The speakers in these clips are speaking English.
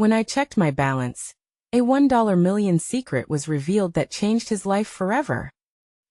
When I checked my balance, a $1 million secret was revealed that changed his life forever.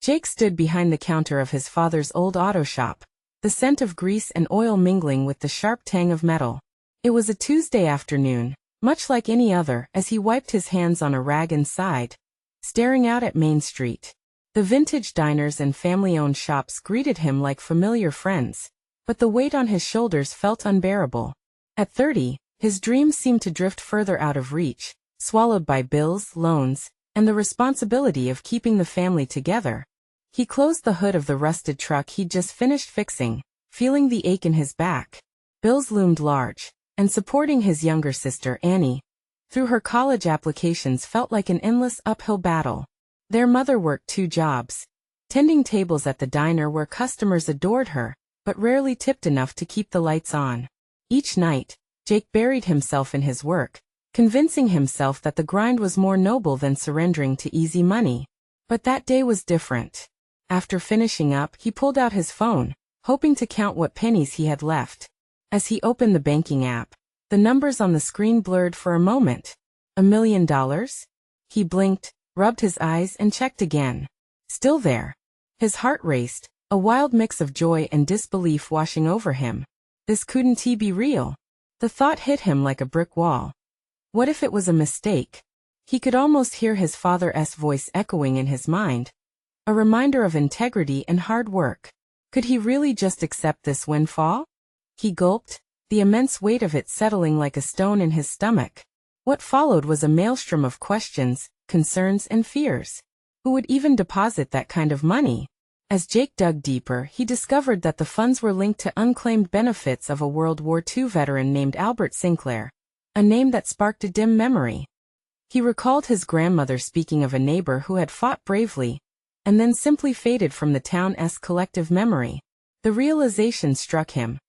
Jake stood behind the counter of his father's old auto shop, the scent of grease and oil mingling with the sharp tang of metal. It was a Tuesday afternoon, much like any other, as he wiped his hands on a rag and sighed, staring out at Main Street. The vintage diners and family-owned shops greeted him like familiar friends, but the weight on his shoulders felt unbearable. At 30, his dreams seemed to drift further out of reach, swallowed by bills, loans, and the responsibility of keeping the family together. He closed the hood of the rusted truck he'd just finished fixing, feeling the ache in his back. Bills loomed large, and supporting his younger sister, Annie, through her college applications felt like an endless uphill battle. Their mother worked 2 jobs, tending tables at the diner where customers adored her, but rarely tipped enough to keep the lights on. Each night, Jake buried himself in his work, convincing himself that the grind was more noble than surrendering to easy money. But that day was different. After finishing up, he pulled out his phone, hoping to count what pennies he had left. As he opened the banking app, the numbers on the screen blurred for a moment. $1 million? He blinked, rubbed his eyes and checked again. Still there. His heart raced, a wild mix of joy and disbelief washing over him. This couldn't be real. The thought hit him like a brick wall. What if it was a mistake? He could almost hear his father's voice echoing in his mind, a reminder of integrity and hard work. Could he really just accept this windfall? He gulped, the immense weight of it settling like a stone in his stomach. What followed was a maelstrom of questions, concerns, and fears. Who would even deposit that kind of money? As Jake dug deeper, he discovered that the funds were linked to unclaimed benefits of a World War II veteran named Albert Sinclair, a name that sparked a dim memory. He recalled his grandmother speaking of a neighbor who had fought bravely, and then simply faded from the town's collective memory. The realization struck him.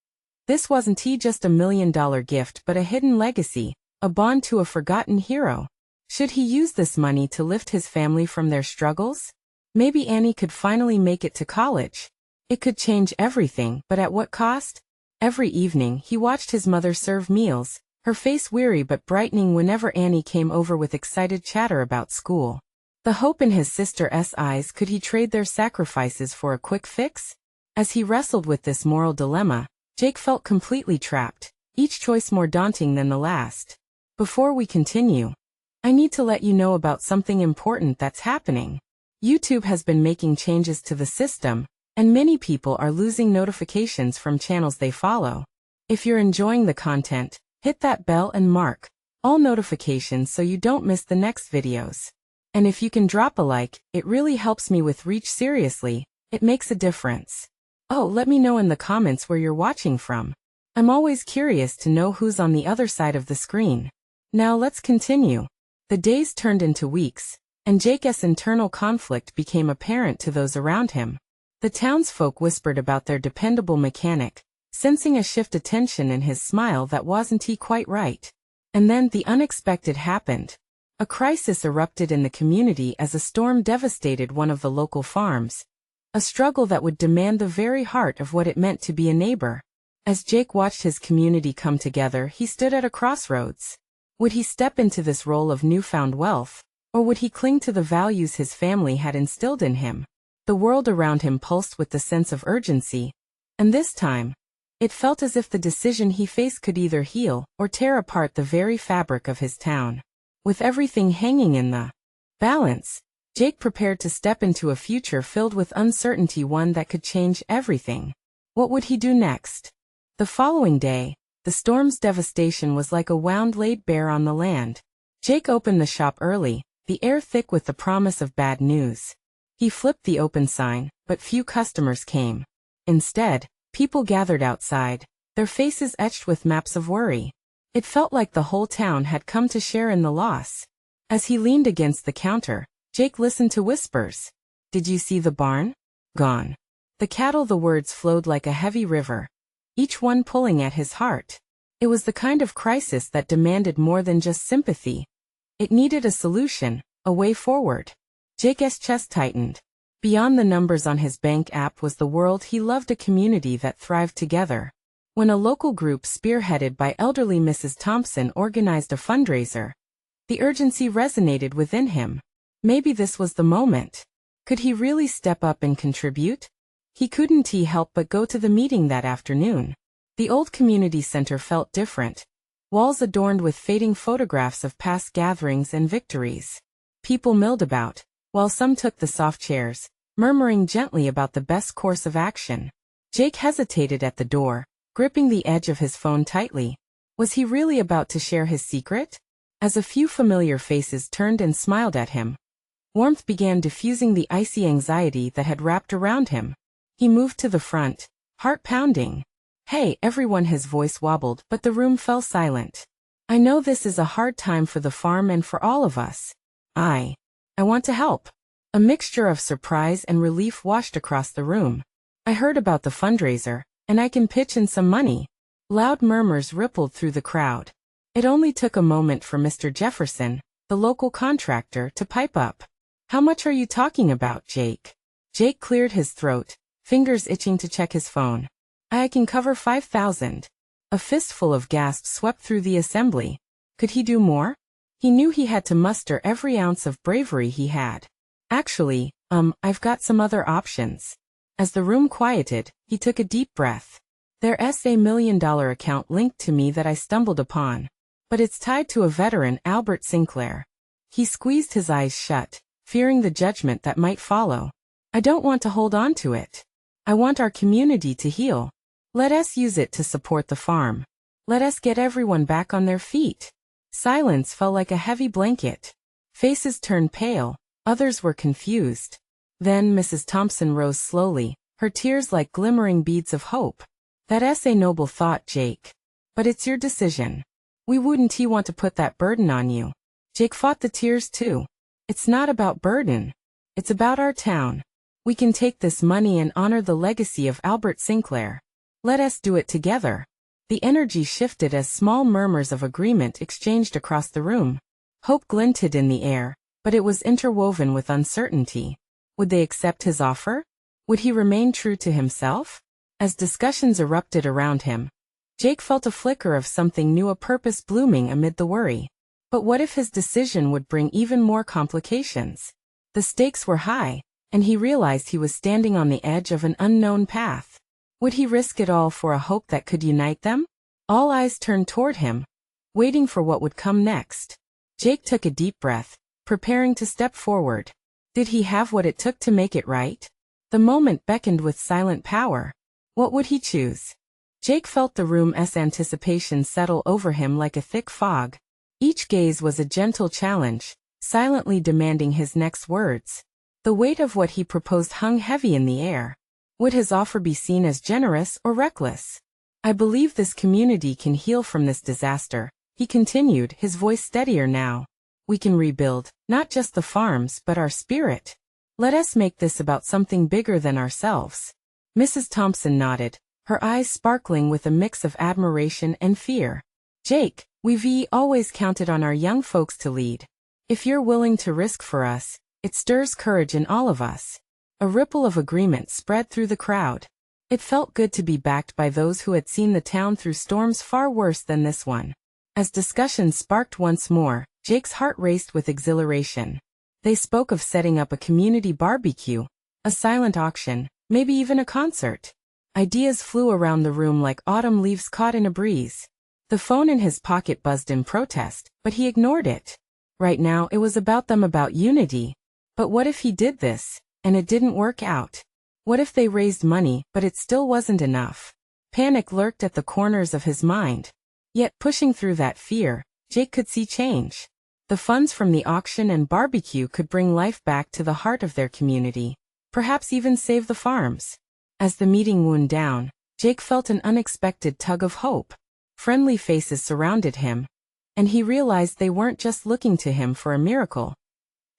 This wasn't just $1 million gift but a hidden legacy, a bond to a forgotten hero. Should he use this money to lift his family from their struggles? Maybe Annie could finally make it to college. It could change everything, but at what cost? Every evening he watched his mother serve meals, her face weary but brightening whenever Annie came over with excited chatter about school. The hope in his sister's eyes. Could he trade their sacrifices for a quick fix? As he wrestled with this moral dilemma, Jake felt completely trapped, each choice more daunting than the last. Before we continue, I need to let you know about something important that's happening. YouTube has been making changes to the system, and many people are losing notifications from channels they follow. If you're enjoying the content, hit that bell and mark all notifications so you don't miss the next videos. And if you can drop a like, it really helps me with reach. Seriously, it makes a difference. Oh, let me know in the comments where you're watching from. I'm always curious to know who's on the other side of the screen. Now let's continue. The days turned into weeks, and Jake's internal conflict became apparent to those around him. The townsfolk whispered about their dependable mechanic, sensing a shift of tension in his smile that wasn't quite right. And then the unexpected happened. A crisis erupted in the community as a storm devastated one of the local farms. A struggle that would demand the very heart of what it meant to be a neighbor. As Jake watched his community come together, he stood at a crossroads. Would he step into this role of newfound wealth, or would he cling to the values his family had instilled in him? The world around him pulsed with the sense of urgency, and this time, it felt as if the decision he faced could either heal or tear apart the very fabric of his town. With everything hanging in the balance, Jake prepared to step into a future filled with uncertainty, one that could change everything. What would he do next? The following day, the storm's devastation was like a wound laid bare on the land. Jake opened the shop early, the air thick with the promise of bad news. He flipped the open sign, but few customers came. Instead, people gathered outside, their faces etched with maps of worry. It felt like the whole town had come to share in the loss. As he leaned against the counter, Jake listened to whispers. Did you see the barn? Gone. The cattle. The words flowed like a heavy river, each one pulling at his heart. It was the kind of crisis that demanded more than just sympathy. It needed a solution, a way forward. Jake's chest tightened. Beyond the numbers on his bank app was the world he loved, a community that thrived together. when a local group spearheaded by elderly Mrs. Thompson organized a fundraiser. The urgency resonated within him. Maybe this was the moment. Could he really step up and contribute? He couldn't help but go to the meeting that afternoon. The old community center felt different. Walls adorned with fading photographs of past gatherings and victories. People milled about, while some took the soft chairs, murmuring gently about the best course of action. Jake hesitated at the door, gripping the edge of his phone tightly. Was he really about to share his secret? As a few familiar faces turned and smiled at him, warmth began diffusing the icy anxiety that had wrapped around him. He moved to the front, heart pounding. "Hey, everyone," his voice wobbled, but the room fell silent. "I know this is a hard time for the farm and for all of us. I want to help." A mixture of surprise and relief washed across the room. "I heard about the fundraiser, and I can pitch in some money." Loud murmurs rippled through the crowd. It only took a moment for Mr. Jefferson, the local contractor, to pipe up. "How much are you talking about, Jake?" Jake cleared his throat, fingers itching to check his phone. "I can cover 5,000. A fistful of gasps swept through the assembly. Could he do more? He knew he had to muster every ounce of bravery he had. "Actually, I've got some other options." As the room quieted, he took a deep breath. "There's a $1 million account linked to me that I stumbled upon. But it's tied to a veteran, Albert Sinclair." He squeezed his eyes shut, fearing the judgment that might follow. "I don't want to hold on to it. I want our community to heal. Let us use it to support the farm. Let us get everyone back on their feet." Silence fell like a heavy blanket. Faces turned pale, others were confused. Then Mrs. Thompson rose slowly, her tears like glimmering beads of hope. "That's a noble thought, Jake. But it's your decision. We wouldn't want to put that burden on you." Jake fought the tears too. "It's not about burden. It's about our town. We can take this money and honor the legacy of Albert Sinclair. Let us do it together." The energy shifted as small murmurs of agreement exchanged across the room. Hope glinted in the air, but it was interwoven with uncertainty. Would they accept his offer? Would he remain true to himself? As discussions erupted around him, Jake felt a flicker of something new, a purpose blooming amid the worry. But what if his decision would bring even more complications? The stakes were high, and he realized he was standing on the edge of an unknown path. Would he risk it all for a hope that could unite them? All eyes turned toward him, waiting for what would come next. Jake took a deep breath, preparing to step forward. Did he have what it took to make it right? The moment beckoned with silent power. What would he choose? Jake felt the room's anticipation settle over him like a thick fog. Each gaze was a gentle challenge, silently demanding his next words. The weight of what he proposed hung heavy in the air. Would his offer be seen as generous or reckless? "I believe this community can heal from this disaster," he continued, his voice steadier now. "We can rebuild, not just the farms but our spirit. Let us make this about something bigger than ourselves." Mrs. Thompson nodded, her eyes sparkling with a mix of admiration and fear. "Jake, we've always counted on our young folks to lead. If you're willing to risk for us, it stirs courage in all of us." A ripple of agreement spread through the crowd. It felt good to be backed by those who had seen the town through storms far worse than this one. As discussion sparked once more, Jake's heart raced with exhilaration. They spoke of setting up a community barbecue, a silent auction, maybe even a concert. Ideas flew around the room like autumn leaves caught in a breeze. The phone in his pocket buzzed in protest, but he ignored it. Right now it was about them, about unity. But what if he did this, and it didn't work out? What if they raised money, but it still wasn't enough? Panic lurked at the corners of his mind. Yet pushing through that fear, Jake could see change. The funds from the auction and barbecue could bring life back to the heart of their community, perhaps even save the farms. As the meeting wound down, Jake felt an unexpected tug of hope. Friendly faces surrounded him, and he realized they weren't just looking to him for a miracle.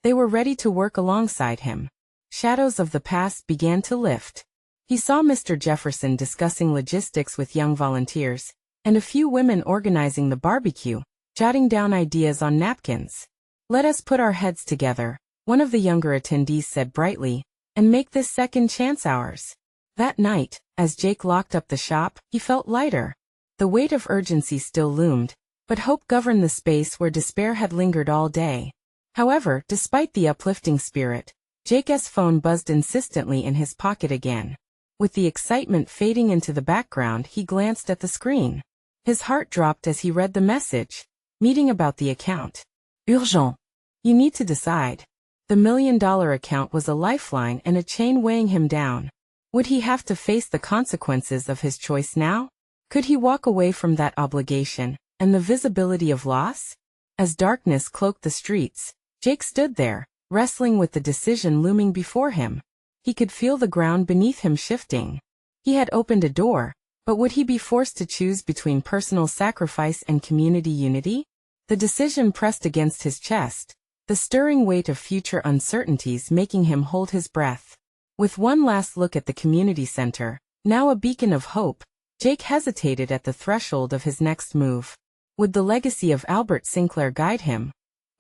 They were ready to work alongside him. Shadows of the past began to lift. He saw Mr. Jefferson discussing logistics with young volunteers, and a few women organizing the barbecue, jotting down ideas on napkins. "Let us put our heads together," one of the younger attendees said brightly, "and make this second chance ours." That night, As Jake locked up the shop, he felt lighter. The weight of urgency still loomed, but hope governed the space where despair had lingered all day. However, despite the uplifting spirit, Jake's phone buzzed insistently in his pocket again. With the excitement fading into the background, he glanced at the screen. His heart dropped as he read the message. Meeting about the account. Urgent. You need to decide. The $1 million account was a lifeline and a chain weighing him down. Would he have to face the consequences of his choice now? Could he walk away from that obligation and the visibility of loss? As darkness cloaked the streets, Jake stood there, wrestling with the decision looming before him. He could feel the ground beneath him shifting. He had opened a door, but would he be forced to choose between personal sacrifice and community unity? The decision pressed against his chest, the stirring weight of future uncertainties making him hold his breath. With one last look at the community center, now a beacon of hope, Jake hesitated at the threshold of his next move. Would the legacy of Albert Sinclair guide him?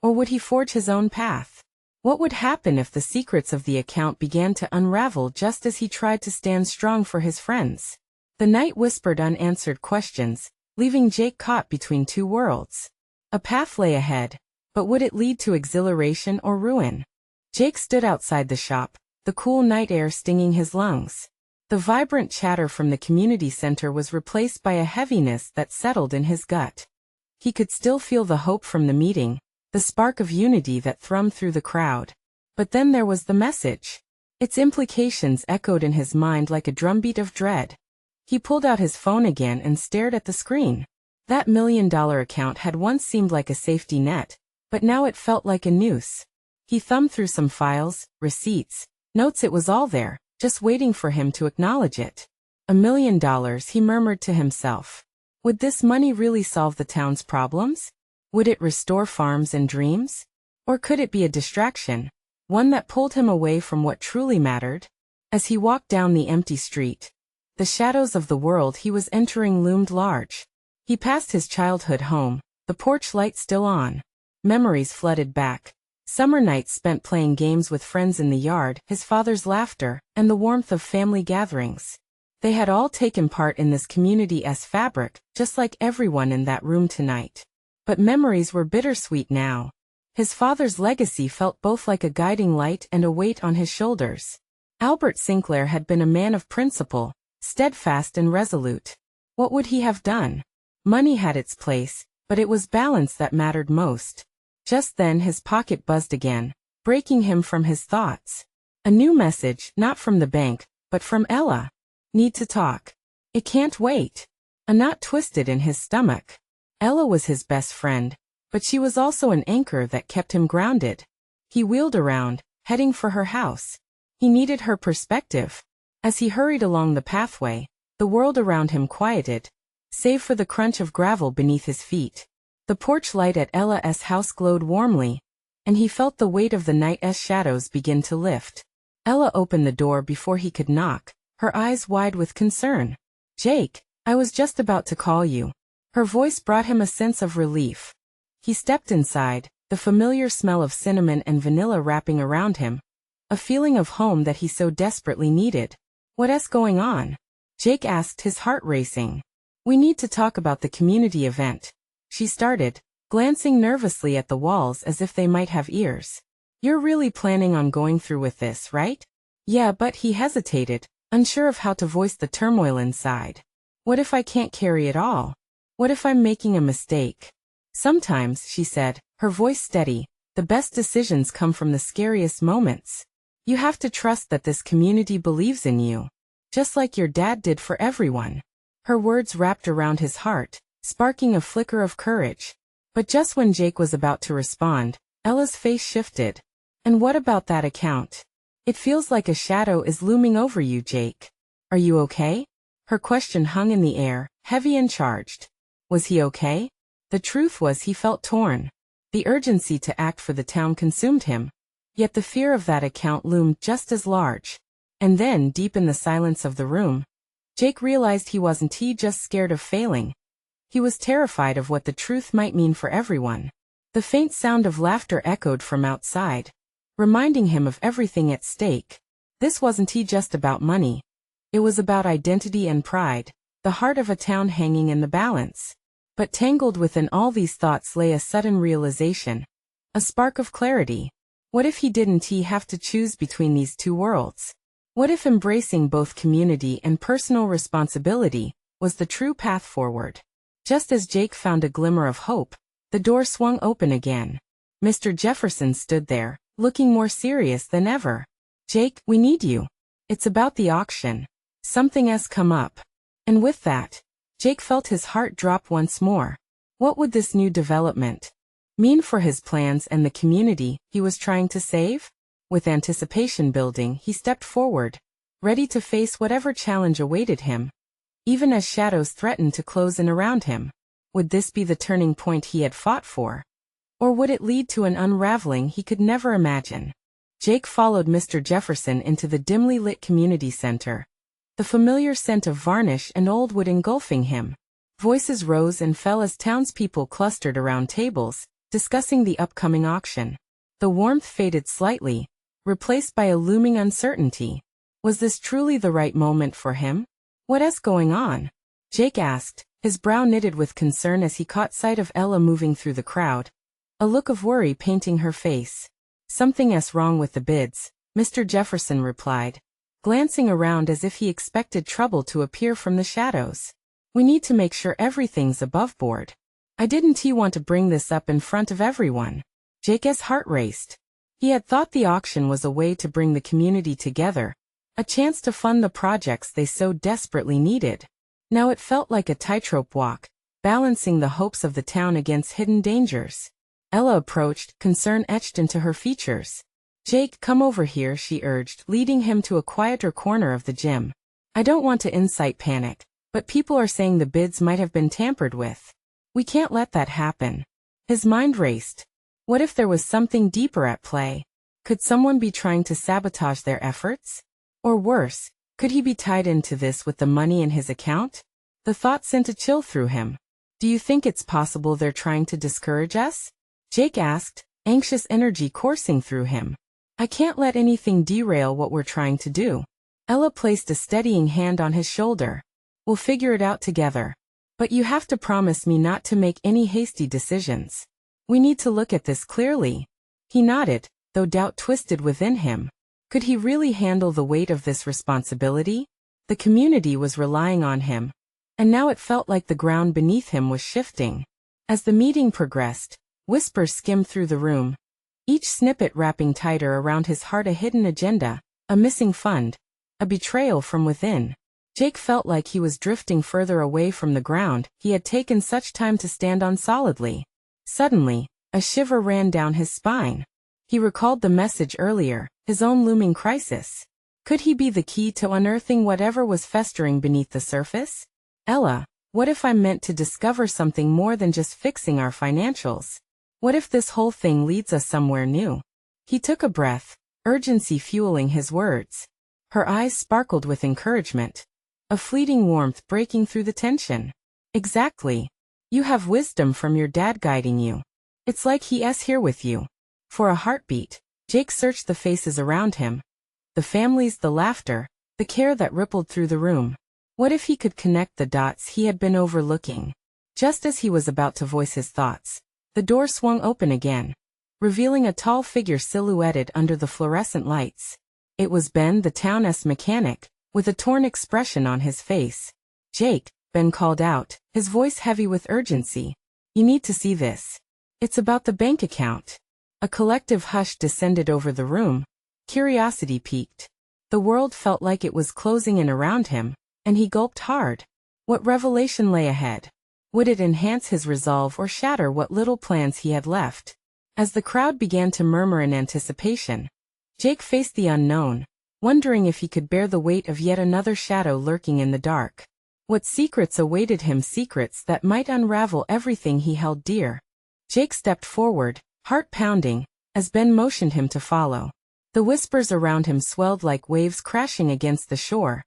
Or would he forge his own path? What would happen if the secrets of the account began to unravel just as he tried to stand strong for his friends? The night whispered unanswered questions, leaving Jake caught between two worlds. A path lay ahead, but would it lead to exhilaration or ruin? Jake stood outside the shop, the cool night air stinging his lungs. The vibrant chatter from the community center was replaced by a heaviness that settled in his gut. He could still feel the hope from the meeting, the spark of unity that thrummed through the crowd. But then there was the message. Its implications echoed in his mind like a drumbeat of dread. He pulled out his phone again and stared at the screen. That $1 million account had once seemed like a safety net, but now it felt like a noose. He thumbed through some files, receipts, notes. It was all there, just waiting for him to acknowledge it. $1 million, he murmured to himself. Would this money really solve the town's problems? Would it restore farms and dreams? Or could it be a distraction, one that pulled him away from what truly mattered? As he walked down the empty street, the shadows of the world he was entering loomed large. He passed his childhood home, the porch light still on. Memories flooded back. Summer nights spent playing games with friends in the yard, his father's laughter, and the warmth of family gatherings. They had all taken part in this community's fabric, just like everyone in that room tonight. But memories were bittersweet now. His father's legacy felt both like a guiding light and a weight on his shoulders. Albert Sinclair had been a man of principle, steadfast and resolute. What would he have done? Money had its place, but it was balance that mattered most. Just then his pocket buzzed again, breaking him from his thoughts. A new message, not from the bank, but from Ella. Need to talk. It can't wait. A knot twisted in his stomach. Ella was his best friend, but she was also an anchor that kept him grounded. He wheeled around, heading for her house. He needed her perspective. As he hurried along the pathway, the world around him quieted, save for the crunch of gravel beneath his feet. The porch light at Ella's house glowed warmly, and he felt the weight of the night's shadows begin to lift. Ella opened the door before he could knock, her eyes wide with concern. "Jake, I was just about to call you." Her voice brought him a sense of relief. He stepped inside, the familiar smell of cinnamon and vanilla wrapping around him, a feeling of home that he so desperately needed. "What's going on?" Jake asked, his heart racing. "We need to talk about the community event," she started, glancing nervously at the walls as if they might have ears. "You're really planning on going through with this, right?" "Yeah, but," he hesitated, unsure of how to voice the turmoil inside. "What if I can't carry it all? What if I'm making a mistake?" "Sometimes," she said, her voice steady, "the best decisions come from the scariest moments. You have to trust that this community believes in you, just like your dad did for everyone." Her words wrapped around his heart, sparking a flicker of courage. But just when Jake was about to respond, Ella's face shifted. "And what about that account? It feels like a shadow is looming over you, Jake. Are you okay?" Her question hung in the air, heavy and charged. Was he okay? The truth was he felt torn. The urgency to act for the town consumed him. Yet the fear of that account loomed just as large. And then, deep in the silence of the room, Jake realized he wasn't just scared of failing. He was terrified of what the truth might mean for everyone. The faint sound of laughter echoed from outside, reminding him of everything at stake. This wasn't just about money. It was about identity and pride, the heart of a town hanging in the balance. But tangled within all these thoughts lay a sudden realization. A spark of clarity. What if he didn't have to choose between these two worlds? What if embracing both community and personal responsibility was the true path forward? Just as Jake found a glimmer of hope, the door swung open again. Mr. Jefferson stood there, looking more serious than ever. "Jake, we need you. It's about the auction. Something has come up." And with that, Jake felt his heart drop once more. What would this new development mean for his plans and the community he was trying to save? With anticipation building, he stepped forward, ready to face whatever challenge awaited him. Even as shadows threatened to close in around him, would this be the turning point he had fought for? Or would it lead to an unraveling he could never imagine? Jake followed Mr. Jefferson into the dimly lit community center, the familiar scent of varnish and old wood engulfing him. Voices rose and fell as townspeople clustered around tables, discussing the upcoming auction. The warmth faded slightly, replaced by a looming uncertainty. Was this truly the right moment for him? "What's going on?" Jake asked, his brow knitted with concern as he caught sight of Ella moving through the crowd, a look of worry painting her face. "Something's wrong with the bids," Mr. Jefferson replied, glancing around as if he expected trouble to appear from the shadows. "We need to make sure everything's above board." I didn't want to bring this up in front of everyone. Jake's heart raced. He had thought the auction was a way to bring the community together, a chance to fund the projects they so desperately needed. Now it felt like a tightrope walk, balancing the hopes of the town against hidden dangers. Ella approached, concern etched into her features. "Jake, come over here," she urged, leading him to a quieter corner of the gym. "I don't want to incite panic, but people are saying the bids might have been tampered with. We can't let that happen." His mind raced. What if there was something deeper at play? Could someone be trying to sabotage their efforts? Or worse, could he be tied into this with the money in his account? The thought sent a chill through him. "Do you think it's possible they're trying to discourage us?" Jake asked, anxious energy coursing through him. "I can't let anything derail what we're trying to do." Ella placed a steadying hand on his shoulder. "We'll figure it out together. But you have to promise me not to make any hasty decisions. We need to look at this clearly." He nodded, though doubt twisted within him. Could he really handle the weight of this responsibility? The community was relying on him, and now it felt like the ground beneath him was shifting. As the meeting progressed, whispers skimmed through the room, each snippet wrapping tighter around his heart a hidden agenda, a missing fund, a betrayal from within. Jake felt like he was drifting further away from the ground he had taken such time to stand on solidly. Suddenly, a shiver ran down his spine. He recalled the message earlier, his own looming crisis. Could he be the key to unearthing whatever was festering beneath the surface? "Ella, what if I'm meant to discover something more than just fixing our financials? What if this whole thing leads us somewhere new?" He took a breath, urgency fueling his words. Her eyes sparkled with encouragement, a fleeting warmth breaking through the tension. "Exactly. You have wisdom from your dad guiding you. It's like he's here with you." For a heartbeat, Jake searched the faces around him. The families, the laughter, the care that rippled through the room. What if he could connect the dots he had been overlooking? Just as he was about to voice his thoughts, the door swung open again, revealing a tall figure silhouetted under the fluorescent lights. It was Ben, the town's mechanic, with a torn expression on his face. "Jake," Ben called out, his voice heavy with urgency. "You need to see this. It's about the bank account." A collective hush descended over the room. Curiosity piqued. The world felt like it was closing in around him, and he gulped hard. What revelation lay ahead? Would it enhance his resolve or shatter what little plans he had left? As the crowd began to murmur in anticipation, Jake faced the unknown, wondering if he could bear the weight of yet another shadow lurking in the dark. What secrets awaited him, secrets that might unravel everything he held dear? Jake stepped forward, heart pounding, as Ben motioned him to follow. The whispers around him swelled like waves crashing against the shore,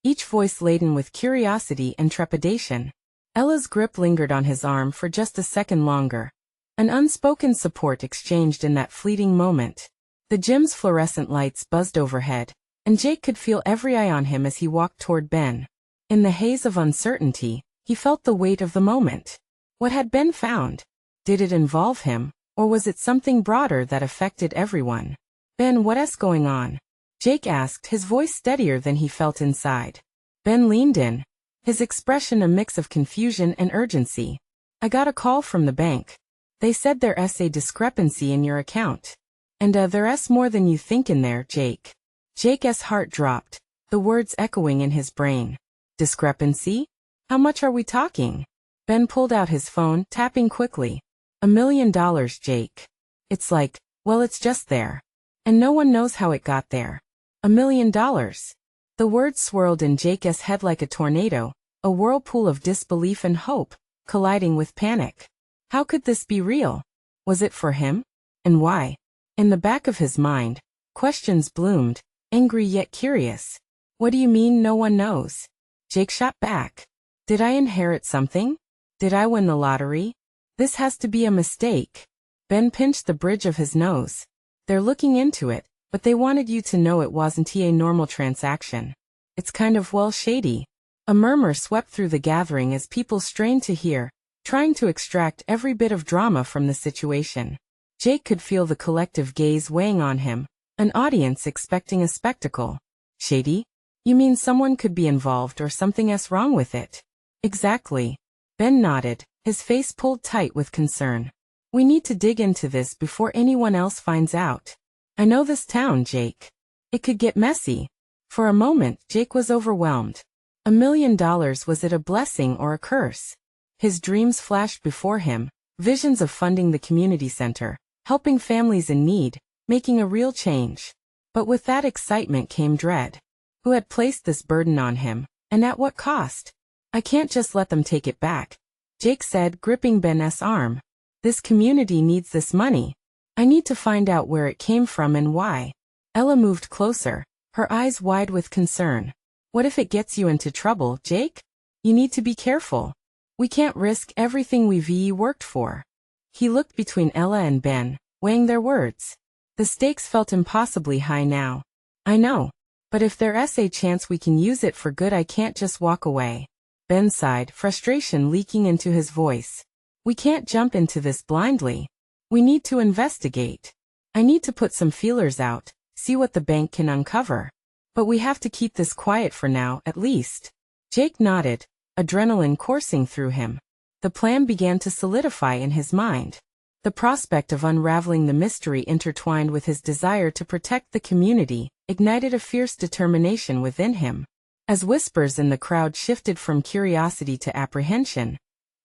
each voice laden with curiosity and trepidation. Ella's grip lingered on his arm for just a second longer. An unspoken support exchanged in that fleeting moment. The gym's fluorescent lights buzzed overhead, and Jake could feel every eye on him as he walked toward Ben. In the haze of uncertainty, he felt the weight of the moment. What had Ben found? Did it involve him, or was it something broader that affected everyone? Ben, what's going on? Jake asked, his voice steadier than he felt inside. Ben leaned in, his expression a mix of confusion and urgency. I got a call from the bank. They said there's a discrepancy in your account. And there's more than you think in there, Jake. Jake's heart dropped, the words echoing in his brain. Discrepancy? How much are we talking? Ben pulled out his phone, tapping quickly. $1 million, Jake. It's like, well, it's just there. And no one knows how it got there. $1 million. The words swirled in Jake's head like a tornado, a whirlpool of disbelief and hope, colliding with panic. How could this be real? Was it for him? And why? In the back of his mind, questions bloomed, angry yet curious. What do you mean no one knows? Jake shot back. Did I inherit something? Did I win the lottery? This has to be a mistake. Ben pinched the bridge of his nose. They're looking into it, but they wanted you to know it wasn't a normal transaction. It's kind of, well, shady. A murmur swept through the gathering as people strained to hear, trying to extract every bit of drama from the situation. Jake could feel the collective gaze weighing on him, an audience expecting a spectacle. Shady? You mean someone could be involved or something's wrong with it? Exactly. Ben nodded, his face pulled tight with concern. We need to dig into this before anyone else finds out. I know this town, Jake. It could get messy. For a moment, Jake was overwhelmed. $1 million, was it a blessing or a curse? His dreams flashed before him, visions of funding the community center, helping families in need, making a real change. But with that excitement came dread. Who had placed this burden on him, and at what cost? I can't just let them take it back, Jake said, gripping Ben's arm. This community needs this money. I need to find out where it came from and why. Ella moved closer, her eyes wide with concern. What if it gets you into trouble, Jake? You need to be careful. We can't risk everything we've worked for. He looked between Ella and Ben, weighing their words. The stakes felt impossibly high now. I know. But if there's a chance we can use it for good, I can't just walk away. Ben sighed, frustration leaking into his voice. We can't jump into this blindly. We need to investigate. I need to put some feelers out, see what the bank can uncover. But we have to keep this quiet for now, at least. Jake nodded, adrenaline coursing through him. The plan began to solidify in his mind. The prospect of unraveling the mystery intertwined with his desire to protect the community ignited a fierce determination within him. As whispers in the crowd shifted from curiosity to apprehension,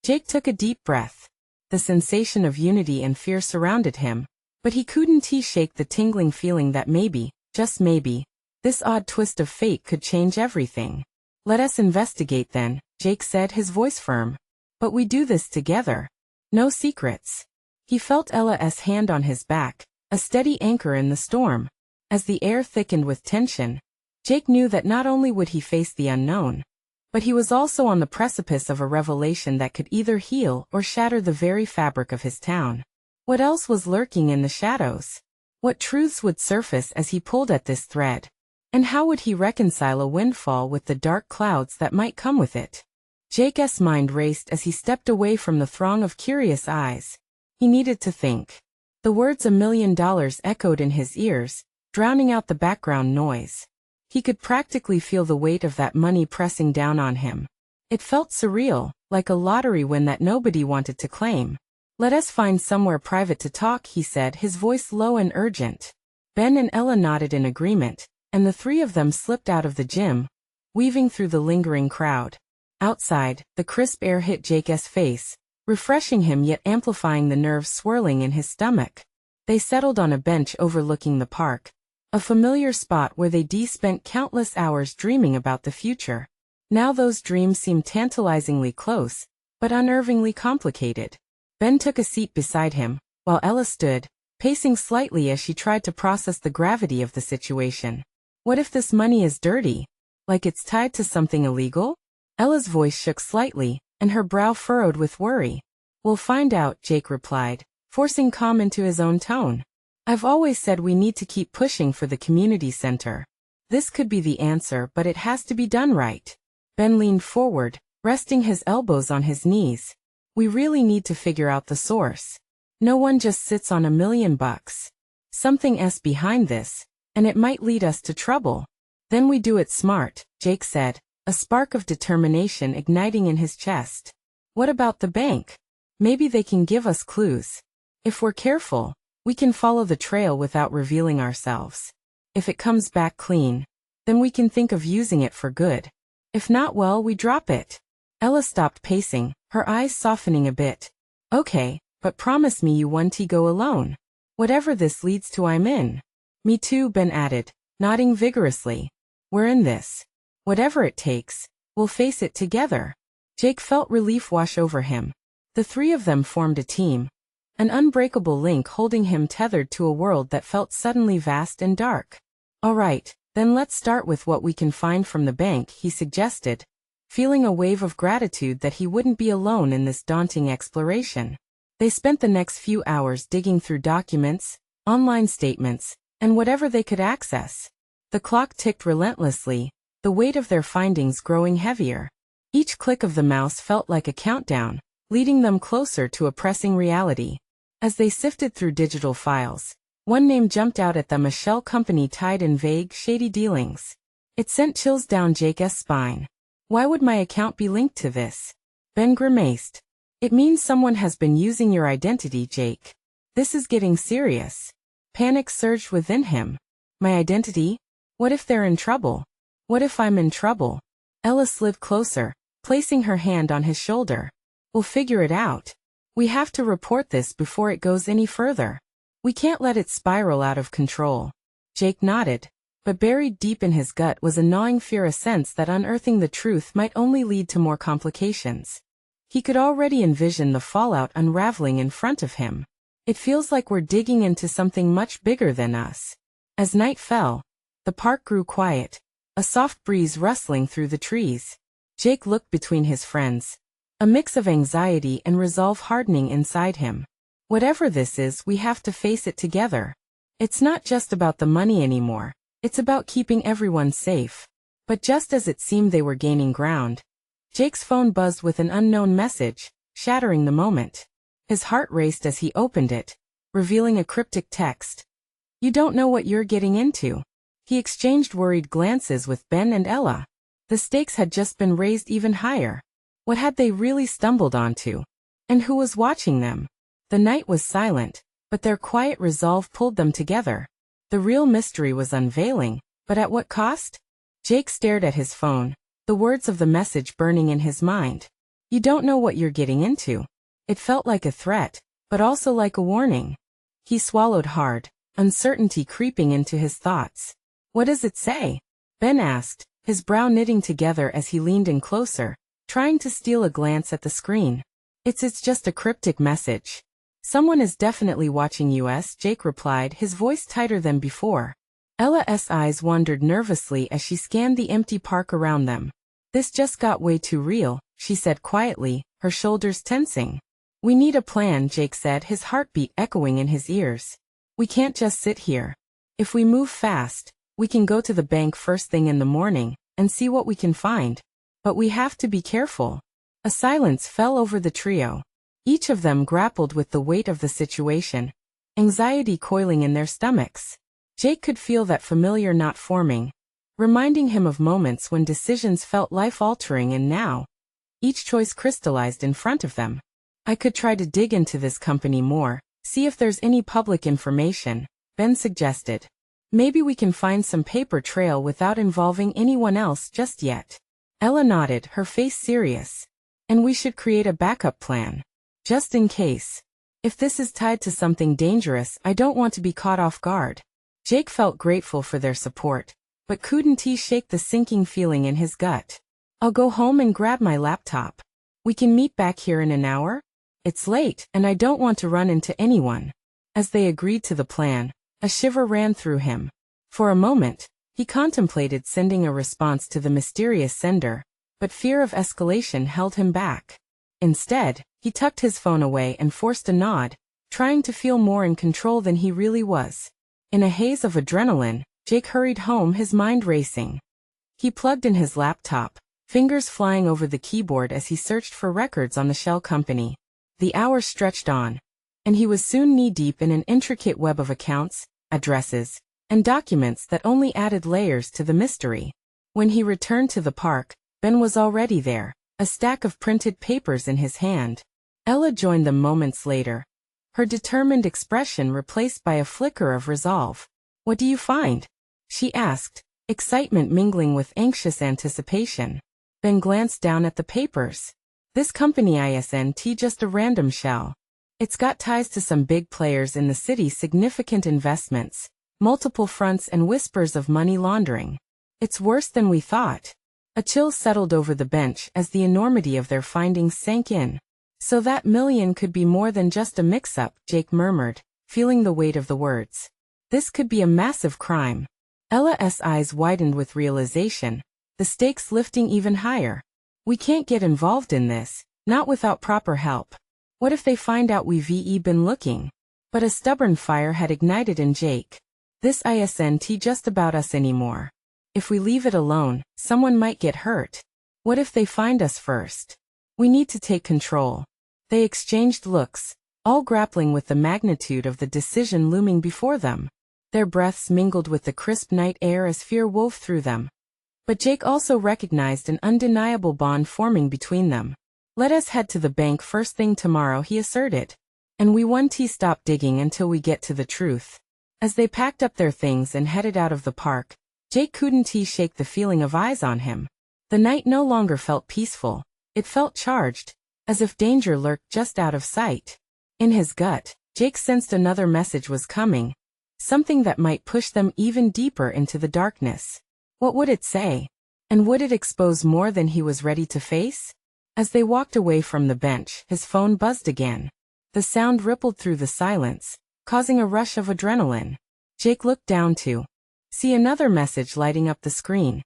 Jake took a deep breath. The sensation of unity and fear surrounded him, but he couldn't shake the tingling feeling that maybe, just maybe, this odd twist of fate could change everything. Let us investigate then, Jake said, his voice firm. But we do this together. No secrets. He felt Ella's hand on his back, a steady anchor in the storm. As the air thickened with tension, Jake knew that not only would he face the unknown, but he was also on the precipice of a revelation that could either heal or shatter the very fabric of his town. What else was lurking in the shadows? What truths would surface as he pulled at this thread? And how would he reconcile a windfall with the dark clouds that might come with it? Jake's mind raced as he stepped away from the throng of curious eyes. He needed to think. The words $1 million echoed in his ears, drowning out the background noise. He could practically feel the weight of that money pressing down on him. It felt surreal, like a lottery win that nobody wanted to claim. Let us find somewhere private to talk, he said, his voice low and urgent. Ben and Ella nodded in agreement, and the three of them slipped out of the gym, weaving through the lingering crowd. Outside, the crisp air hit Jake's face, refreshing him yet amplifying the nerves swirling in his stomach. They settled on a bench overlooking the park, a familiar spot where they spent countless hours dreaming about the future. Now those dreams seemed tantalizingly close, but unnervingly complicated. Ben took a seat beside him, while Ella stood, pacing slightly as she tried to process the gravity of the situation. What if this money is dirty? Like it's tied to something illegal? Ella's voice shook slightly, and her brow furrowed with worry. We'll find out, Jake replied, forcing calm into his own tone. I've always said we need to keep pushing for the community center. This could be the answer, but it has to be done right. Ben leaned forward, resting his elbows on his knees. We really need to figure out the source. No one just sits on $1 million. Something's behind this, and it might lead us to trouble. Then we do it smart, Jake said, a spark of determination igniting in his chest. What about the bank? Maybe they can give us clues. If we're careful, we can follow the trail without revealing ourselves. If it comes back clean, then we can think of using it for good. If not, well, we drop it. Ella stopped pacing, her eyes softening a bit. Okay, but promise me you won't go alone. Whatever this leads to, I'm in. Me too, Ben added, nodding vigorously. We're in this. Whatever it takes, we'll face it together. Jake felt relief wash over him. The three of them formed a team. An unbreakable link holding him tethered to a world that felt suddenly vast and dark. All right, then let's start with what we can find from the bank, he suggested, feeling a wave of gratitude that he wouldn't be alone in this daunting exploration. They spent the next few hours digging through documents, online statements, and whatever they could access. The clock ticked relentlessly, the weight of their findings growing heavier. Each click of the mouse felt like a countdown, leading them closer to a pressing reality. As they sifted through digital files, one name jumped out at them, a shell company tied in vague, shady dealings. It sent chills down Jake's spine. Why would my account be linked to this? Ben grimaced. It means someone has been using your identity, Jake. This is getting serious. Panic surged within him. My identity? What if they're in trouble? What if I'm in trouble? Ella slid closer, placing her hand on his shoulder. We'll figure it out. We have to report this before it goes any further. We can't let it spiral out of control. Jake nodded, but buried deep in his gut was a gnawing fear, a sense that unearthing the truth might only lead to more complications. He could already envision the fallout unraveling in front of him. It feels like we're digging into something much bigger than us. As night fell, the park grew quiet, a soft breeze rustling through the trees. Jake looked between his friends, a mix of anxiety and resolve hardening inside him. Whatever this is, we have to face it together. It's not just about the money anymore, it's about keeping everyone safe. But just as it seemed they were gaining ground, Jake's phone buzzed with an unknown message, shattering the moment. His heart raced as he opened it, revealing a cryptic text. You don't know what you're getting into. He exchanged worried glances with Ben and Ella. The stakes had just been raised even higher. What had they really stumbled onto? And who was watching them? The night was silent, but their quiet resolve pulled them together. The real mystery was unveiling, but at what cost? Jake stared at his phone, the words of the message burning in his mind. You don't know what you're getting into. It felt like a threat, but also like a warning. He swallowed hard, uncertainty creeping into his thoughts. What does it say? Ben asked, his brow knitting together as he leaned in closer, trying to steal a glance at the screen. It's just a cryptic message. Someone is definitely watching us, Jake replied, his voice tighter than before. Ella's eyes wandered nervously as she scanned the empty park around them. This just got way too real, she said quietly, her shoulders tensing. We need a plan, Jake said, his heartbeat echoing in his ears. We can't just sit here. If we move fast, we can go to the bank first thing in the morning and see what we can find. But we have to be careful. A silence fell over the trio. Each of them grappled with the weight of the situation, anxiety coiling in their stomachs. Jake could feel that familiar knot forming, reminding him of moments when decisions felt life-altering, and now, each choice crystallized in front of them. I could try to dig into this company more, see if there's any public information, Ben suggested. Maybe we can find some paper trail without involving anyone else just yet. Ella nodded, her face serious. And we should create a backup plan. Just in case. If this is tied to something dangerous, I don't want to be caught off guard. Jake felt grateful for their support, but couldn't he shake the sinking feeling in his gut? I'll go home and grab my laptop. We can meet back here in an hour? It's late, and I don't want to run into anyone. As they agreed to the plan, a shiver ran through him. For a moment, he contemplated sending a response to the mysterious sender, but fear of escalation held him back. Instead, he tucked his phone away and forced a nod, trying to feel more in control than he really was. In a haze of adrenaline, Jake hurried home, his mind racing. He plugged in his laptop, fingers flying over the keyboard as he searched for records on the shell company. The hours stretched on, and he was soon knee-deep in an intricate web of accounts, addresses, and documents that only added layers to the mystery. When he returned to the park, Ben was already there, a stack of printed papers in his hand. Ella joined them moments later, her determined expression replaced by a flicker of resolve. "What do you find?" she asked, excitement mingling with anxious anticipation. Ben glanced down at the papers. "This company isn't just a random shell. It's got ties to some big players in the city, significant investments, multiple fronts, and whispers of money laundering. It's worse than we thought." A chill settled over the bench as the enormity of their findings sank in. "So that million could be more than just a mix-up," Jake murmured, feeling the weight of the words. "This could be a massive crime." Ella's eyes widened with realization, the stakes lifting even higher. "We can't get involved in this, not without proper help. What if they find out we've been looking?" But a stubborn fire had ignited in Jake. "This isn't just about us anymore. If we leave it alone, someone might get hurt. What if they find us first? We need to take control." They exchanged looks, all grappling with the magnitude of the decision looming before them. Their breaths mingled with the crisp night air as fear wove through them. But Jake also recognized an undeniable bond forming between them. "Let us head to the bank first thing tomorrow," he asserted. "And we won't stop digging until we get to the truth." As they packed up their things and headed out of the park, Jake couldn't shake the feeling of eyes on him. The night no longer felt peaceful, it felt charged, as if danger lurked just out of sight. In his gut, Jake sensed another message was coming, something that might push them even deeper into the darkness. What would it say? And would it expose more than he was ready to face? As they walked away from the bench, his phone buzzed again. The sound rippled through the silence, causing a rush of adrenaline. Jake looked down to see another message lighting up the screen.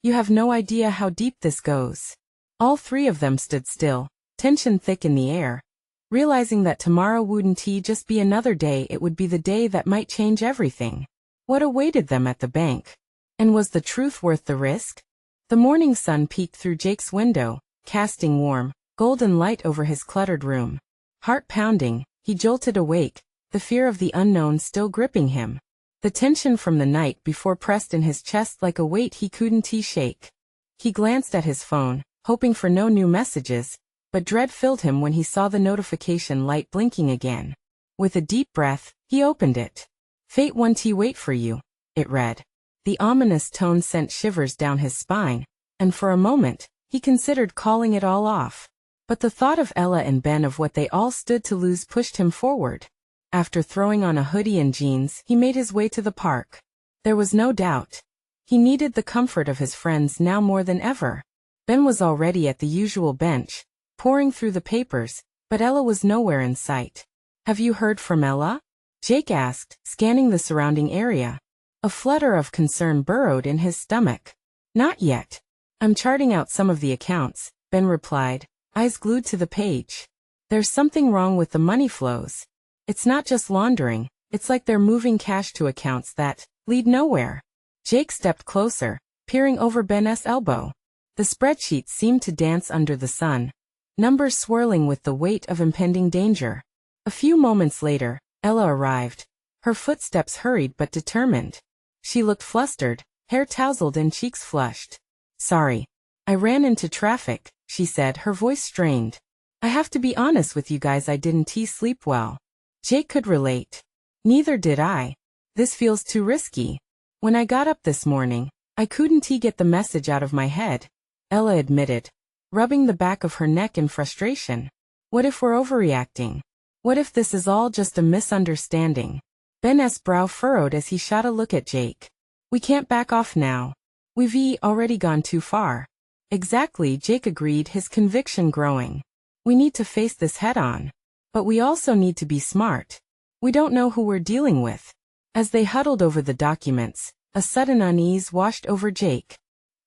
"You have no idea how deep this goes." All three of them stood still, tension thick in the air, realizing that tomorrow wouldn't just be another day, it would be the day that might change everything. What awaited them at the bank? And was the truth worth the risk? The morning sun peeked through Jake's window, casting warm, golden light over his cluttered room. Heart pounding, he jolted awake, the fear of the unknown still gripping him. The tension from the night before pressed in his chest like a weight he couldn't shake. He glanced at his phone, hoping for no new messages, but dread filled him when he saw the notification light blinking again. With a deep breath, he opened it. "Fate won't wait for you," it read. The ominous tone sent shivers down his spine, and for a moment, he considered calling it all off. But the thought of Ella and Ben, of what they all stood to lose, pushed him forward. After throwing on a hoodie and jeans, he made his way to the park. There was no doubt. He needed the comfort of his friends now more than ever. Ben was already at the usual bench, poring through the papers, but Ella was nowhere in sight. "Have you heard from Ella?" Jake asked, scanning the surrounding area. A flutter of concern burrowed in his stomach. "Not yet. I'm charting out some of the accounts," Ben replied, eyes glued to the page. "There's something wrong with the money flows. It's not just laundering, it's like they're moving cash to accounts that lead nowhere." Jake stepped closer, peering over Ben's elbow. The spreadsheet seemed to dance under the sun, numbers swirling with the weight of impending danger. A few moments later, Ella arrived, her footsteps hurried but determined. She looked flustered, hair tousled and cheeks flushed. "Sorry. I ran into traffic," she said, her voice strained. "I have to be honest with you guys, I didn't sleep well." Jake could relate. "Neither did I. This feels too risky. When I got up this morning, I couldn't get the message out of my head," Ella admitted, rubbing the back of her neck in frustration. "What if we're overreacting? What if this is all just a misunderstanding?" Ben's brow furrowed as he shot a look at Jake. "We can't back off now. We've already gone too far." "Exactly," Jake agreed, his conviction growing. "We need to face this head on. But we also need to be smart. We don't know who we're dealing with." As they huddled over the documents, a sudden unease washed over Jake.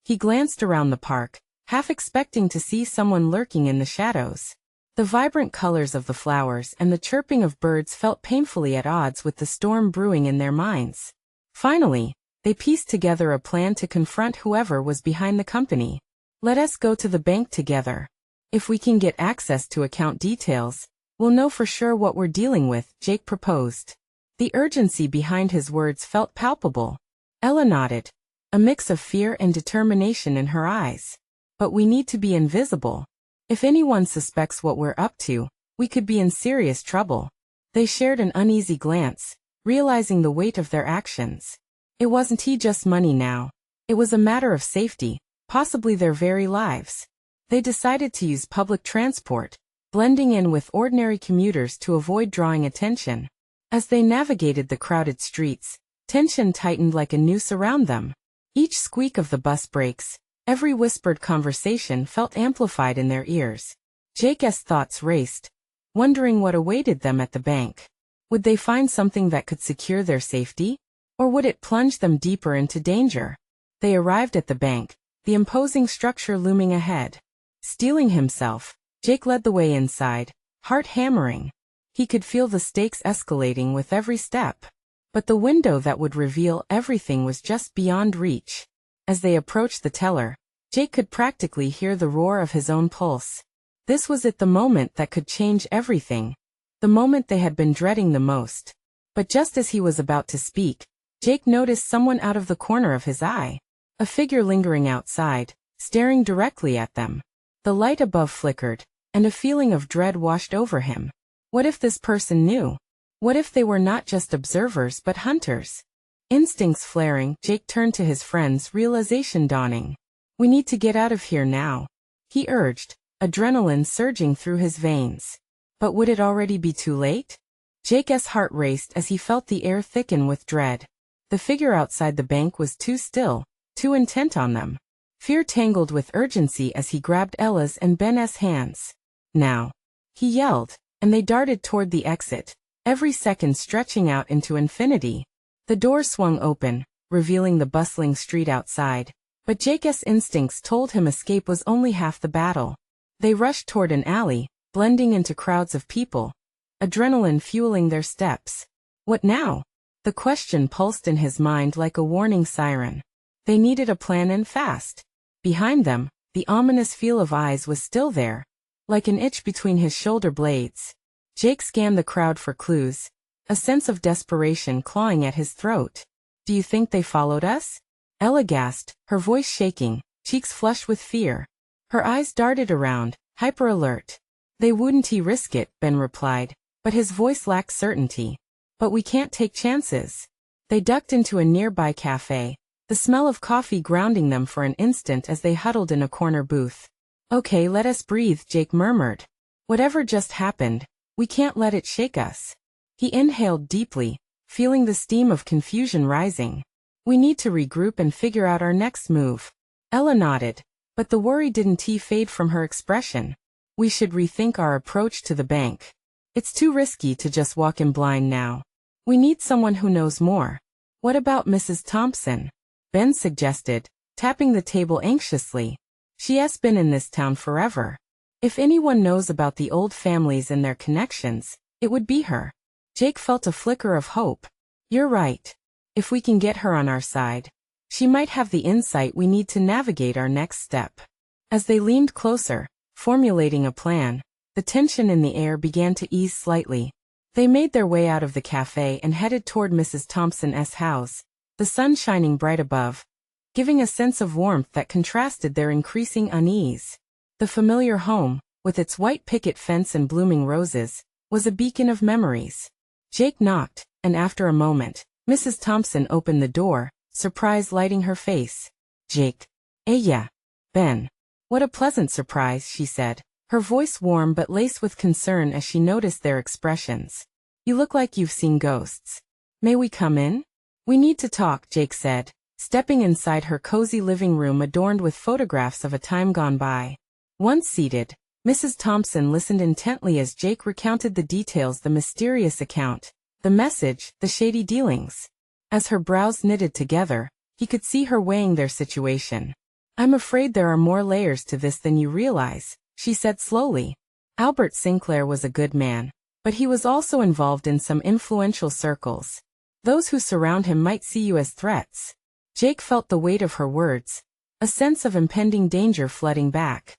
He glanced around the park, half expecting to see someone lurking in the shadows. The vibrant colors of the flowers and the chirping of birds felt painfully at odds with the storm brewing in their minds. Finally, They pieced together a plan to confront whoever was behind the company. Let us go to the bank together. If we can get access to account details, we'll know for sure what we're dealing with, Jake proposed. The urgency behind his words felt palpable. Ella nodded, a mix of fear and determination in her eyes. But we need to be invisible. If anyone suspects what we're up to, we could be in serious trouble. They shared an uneasy glance, realizing the weight of their actions. It wasn't just money now. It was a matter of safety, possibly their very lives. They decided to use public transport, blending in with ordinary commuters to avoid drawing attention. As they navigated the crowded streets, tension tightened like a noose around them. Each squeak of the bus brakes, every whispered conversation felt amplified in their ears. Jake's thoughts raced, wondering what awaited them at the bank. Would they find something that could secure their safety? Or would it plunge them deeper into danger? They arrived at the bank, the imposing structure looming ahead. Steeling himself, Jake led the way inside, heart hammering. He could feel the stakes escalating with every step. But the window that would reveal everything was just beyond reach. As they approached the teller, Jake could practically hear the roar of his own pulse. This was the moment that could change everything. The moment they had been dreading the most. But just as he was about to speak, Jake noticed someone out of the corner of his eye. A figure lingering outside, staring directly at them. The light above flickered, and a feeling of dread washed over him. What if this person knew? What if they were not just observers but hunters? Instincts flaring, Jake turned to his friends, realization dawning. We need to get out of here now, he urged, adrenaline surging through his veins. But would it already be too late? Jake's heart raced as he felt the air thicken with dread. The figure outside the bank was too still, too intent on them. Fear tangled with urgency as he grabbed Ella's and Ben's hands. Now, he yelled, and they darted toward the exit, every second stretching out into infinity. The door swung open, revealing the bustling street outside, but Jake's instincts told him escape was only half the battle. They rushed toward an alley, blending into crowds of people, adrenaline fueling their steps. What now? The question pulsed in his mind like a warning siren. They needed a plan and fast. Behind them, the ominous feel of eyes was still there, like an itch between his shoulder blades. Jake scanned the crowd for clues, a sense of desperation clawing at his throat. Do you think they followed us? Ella gasped, her voice shaking, cheeks flushed with fear. Her eyes darted around, hyper-alert. They wouldn't risk it, Ben replied, but his voice lacked certainty. But we can't take chances. They ducked into a nearby cafe, the smell of coffee grounding them for an instant as they huddled in a corner booth. Okay, let us breathe, Jake murmured. Whatever just happened, we can't let it shake us. He inhaled deeply, feeling the steam of confusion rising. We need to regroup and figure out our next move. Ella nodded, but the worry didn't fade from her expression. We should rethink our approach to the bank. It's too risky to just walk in blind now. We need someone who knows more. What about Mrs. Thompson? Ben suggested, tapping the table anxiously. She has been in this town forever. If anyone knows about the old families and their connections, it would be her. Jake felt a flicker of hope. You're right. If we can get her on our side, she might have the insight we need to navigate our next step. As they leaned closer, formulating a plan, the tension in the air began to ease slightly. They made their way out of the cafe and headed toward Mrs. Thompson's house, the sun shining bright above, giving a sense of warmth that contrasted their increasing unease. The familiar home, with its white picket fence and blooming roses, was a beacon of memories. Jake knocked, and after a moment, Mrs. Thompson opened the door, surprise lighting her face. Jake. Yeah. Ben. What a pleasant surprise, she said, her voice warm but laced with concern as she noticed their expressions. You look like you've seen ghosts. May we come in? We need to talk, Jake said, stepping inside her cozy living room adorned with photographs of a time gone by. Once seated, Mrs. Thompson listened intently as Jake recounted the details, the mysterious account, the message, the shady dealings. As her brows knitted together, he could see her weighing their situation. I'm afraid there are more layers to this than you realize, she said slowly. Albert Sinclair was a good man, but he was also involved in some influential circles. Those who surround him might see you as threats. Jake felt the weight of her words, a sense of impending danger flooding back.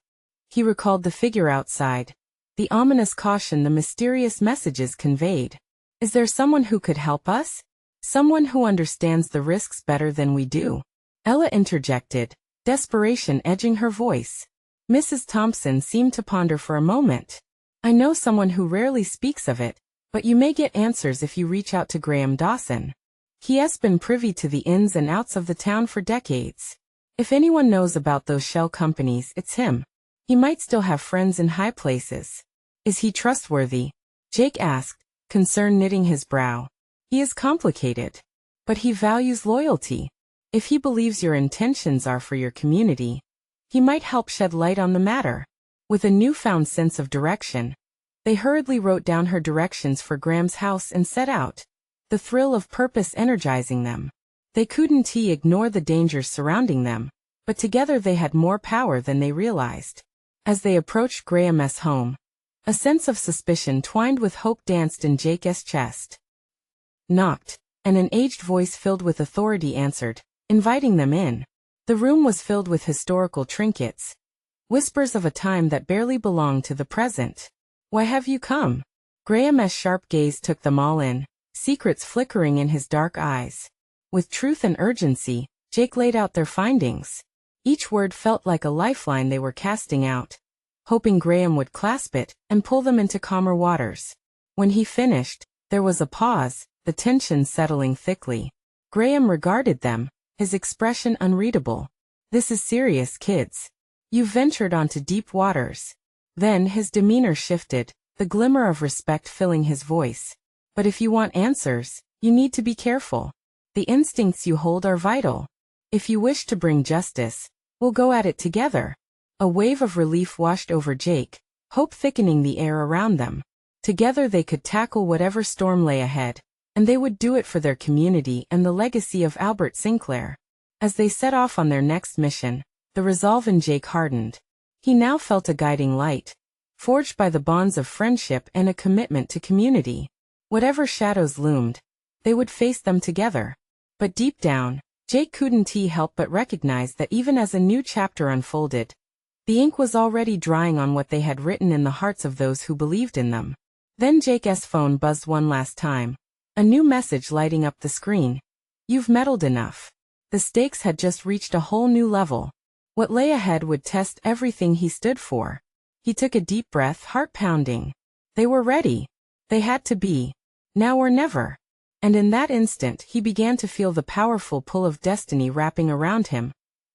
He recalled the figure outside, the ominous caution the mysterious messages conveyed. Is there someone who could help us? Someone who understands the risks better than we do? Ella interjected, desperation edging her voice. Mrs. Thompson seemed to ponder for a moment. I know someone who rarely speaks of it, but you may get answers if you reach out to Graham Dawson. He has been privy to the ins and outs of the town for decades. If anyone knows about those shell companies, it's him. He might still have friends in high places. Is he trustworthy? Jake asked, concern knitting his brow. He is complicated. But he values loyalty. If he believes your intentions are for your community, he might help shed light on the matter. With a newfound sense of direction, they hurriedly wrote down her directions for Graham's house and set out, the thrill of purpose energizing them. They couldn't ignore the dangers surrounding them, but together they had more power than they realized. As they approached Graham's home, a sense of suspicion twined with hope danced in Jake's chest. Knocked, and an aged voice filled with authority answered, inviting them in. The room was filled with historical trinkets, whispers of a time that barely belonged to the present. Why have you come? Graham's sharp gaze took them all in, secrets flickering in his dark eyes. With truth and urgency, Jake laid out their findings. Each word felt like a lifeline they were casting out, hoping Graham would clasp it and pull them into calmer waters. When he finished, there was a pause, the tension settling thickly. Graham regarded them, his expression unreadable. This is serious, kids. You've ventured onto deep waters. Then his demeanor shifted, the glimmer of respect filling his voice. But if you want answers, you need to be careful. The instincts you hold are vital. If you wish to bring justice, we'll go at it together. A wave of relief washed over Jake, hope thickening the air around them. Together they could tackle whatever storm lay ahead, and they would do it for their community and the legacy of Albert Sinclair. As they set off on their next mission, the resolve in Jake hardened. He now felt a guiding light, forged by the bonds of friendship and a commitment to community. Whatever shadows loomed, they would face them together. But deep down, Jake couldn't help but recognize that even as a new chapter unfolded, the ink was already drying on what they had written in the hearts of those who believed in them. Then Jake's phone buzzed one last time, a new message lighting up the screen. You've meddled enough. The stakes had just reached a whole new level. What lay ahead would test everything he stood for. He took a deep breath, heart pounding. They were ready. They had to be. Now or never. And in that instant he began to feel the powerful pull of destiny wrapping around him.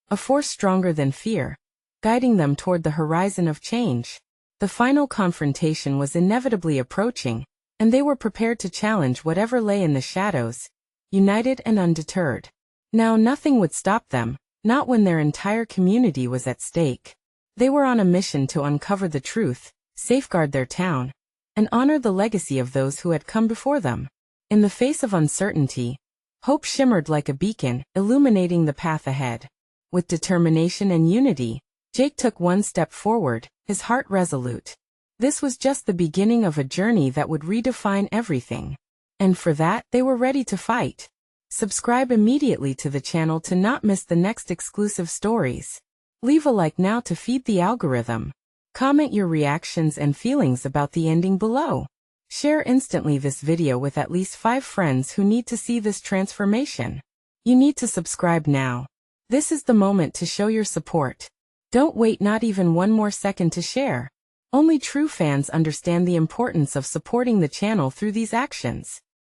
A force stronger than fear, guiding them toward the horizon of change. The final confrontation was inevitably approaching, and they were prepared to challenge whatever lay in the shadows, united and undeterred. Now nothing would stop them, not when their entire community was at stake. They were on a mission to uncover the truth, safeguard their town, and honor the legacy of those who had come before them. In the face of uncertainty, hope shimmered like a beacon, illuminating the path ahead. With determination and unity, Jake took one step forward, his heart resolute. This was just the beginning of a journey that would redefine everything. And for that, they were ready to fight. Subscribe immediately to the channel to not miss the next exclusive stories. Leave a like now to feed the algorithm. Comment your reactions and feelings about the ending below. Share instantly this video with at least 5 friends who need to see this transformation. You need to subscribe now. This is the moment to show your support. Don't wait not even one more second to share. Only true fans understand the importance of supporting the channel through these actions.